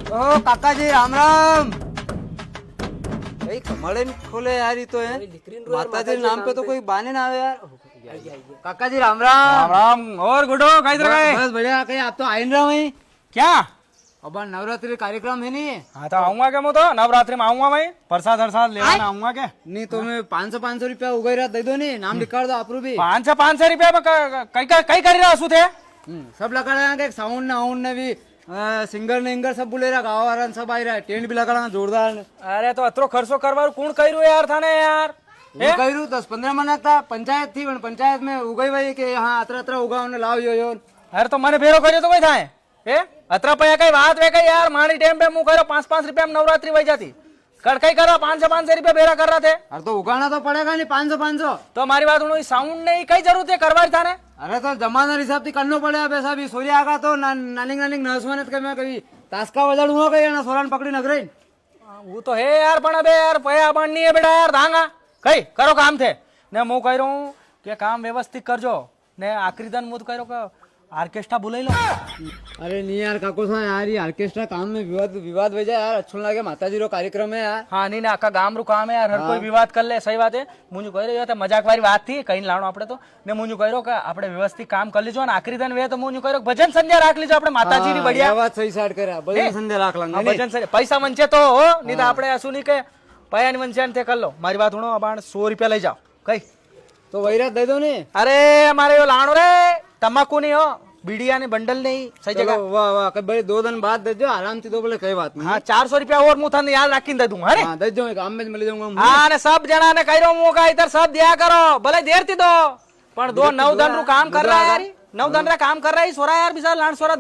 ओ काका जी राम राम। भाई कमरे नहीं खोले यार, ये तो है माता जी नाम पे तो कोई बहाने ना आवे यार। काका जी राम राम। राम और गुडो कहीं तरह गए? बस बढ़िया। कहीं आप तो आए नहीं रहे वहीं? क्या? अब नवरात्रि कार्यक्रम है नहीं? हाँ तो आऊंगा क्या? मैं तो नवरात्रि में आऊंगा भाई, प्रसाद हरसाद लेना आऊंगा क्या? नहीं तो मैं 500 रुपया उगैरा दे दो, नहीं नाम लिखा दो आप भी। 500 रुपया में कई कर रहा हूँ थे? सब लगा रहे साउंड ने भी सिंगर ने इंगर सब बोले रहा, गाँव वाला सब आ रहा है, टेंट भी लगा जोरदार। अरे तो अतरो खर्चो करवा कौन कह यार था यार? कह 10-15 मना था, पंचायत थी, पंचायत में उगई भाई के यहाँ अतरा अतरा उगा लाव यो। अरे तो मैंने भेरो करियो तो कई था अतरा पैया कई बात वे कई यार, मारी टाइम पे मुँह करो 5-5 रुपया में नवरात्रि वही जाती कर कई करो 500 रुपया बेरा कर रहा थे। अरे तो उगाना तो पड़ेगा नहीं 500। तो हमारी बात सुनो, साउंड नहीं कई जरूरत है करवा था ने? अरे तो जमाना हिसाब से करना पड़ेगा पैसा भी। सूर्य आगा तो नानिंग नसवानत कभी तास्का बजाड़ूंगा कहीं ना सोरान पकड़ी नगरे। वो तो है यार, पण अबे यार पया बननी है बेटा यार, धांगा कई करो काम थे ने। मैं कह रहा हूँ कि काम व्यवस्थित कर जो ने, आखिरी दिन मुझ कह रहा ऑर्केस्ट्रा बुलाई लो। अरे नहीं यार काको सा यार, ये ऑर्केस्ट्रा काम में विवाद वजह यार अच्छो लगे, माता जी रो कार्यक्रम है यार। हाँ नहीं ना आका गाम रू काम है यार, हर कोई विवाद कर ले, सही बात है। मुझे कह रही है मजाक वाली बात थी, कहीं लाणो आपने तो ने मुझे कह रहा आपने व्यवस्थित काम कर लीजो, आखिरी दिन वे तो मुझे कह रहा भजन संध्या राख लीजो अपने माता जी बढ़िया बात सही साइड करा, भजन संध्या राख लेंगे। भजन संध्या पैसा मंचे तो हो, नहीं तो आपने ऐसू नहीं के पया नहीं मंचे थे कर लो। मारी बात सुनो, अब 100 रुपया ले जाओ कहीं तो वही रात दे दो नहीं। अरे हमारे लाणो रे तम्बाकू नहीं हो, बीड़िया ने बंडल नहीं, सही जगह। वाह वाह, कभी 2 दिन बाद दे दो आराम से, तो बोले कई बात नहीं। हाँ 400 रुपया और मुँह था याद रखी दे दूंगा। अरे दे दो, काम में मिल जाऊंगा। हाँ ने सब जना ने कह रहा हूँ का इधर सब दिया करो, भले देर थी दो, पर 9 दिन रू काम कर रहा है यार, 9 दिन रा काम कर रहा है सोरा यार, बिचारा लाण सोरा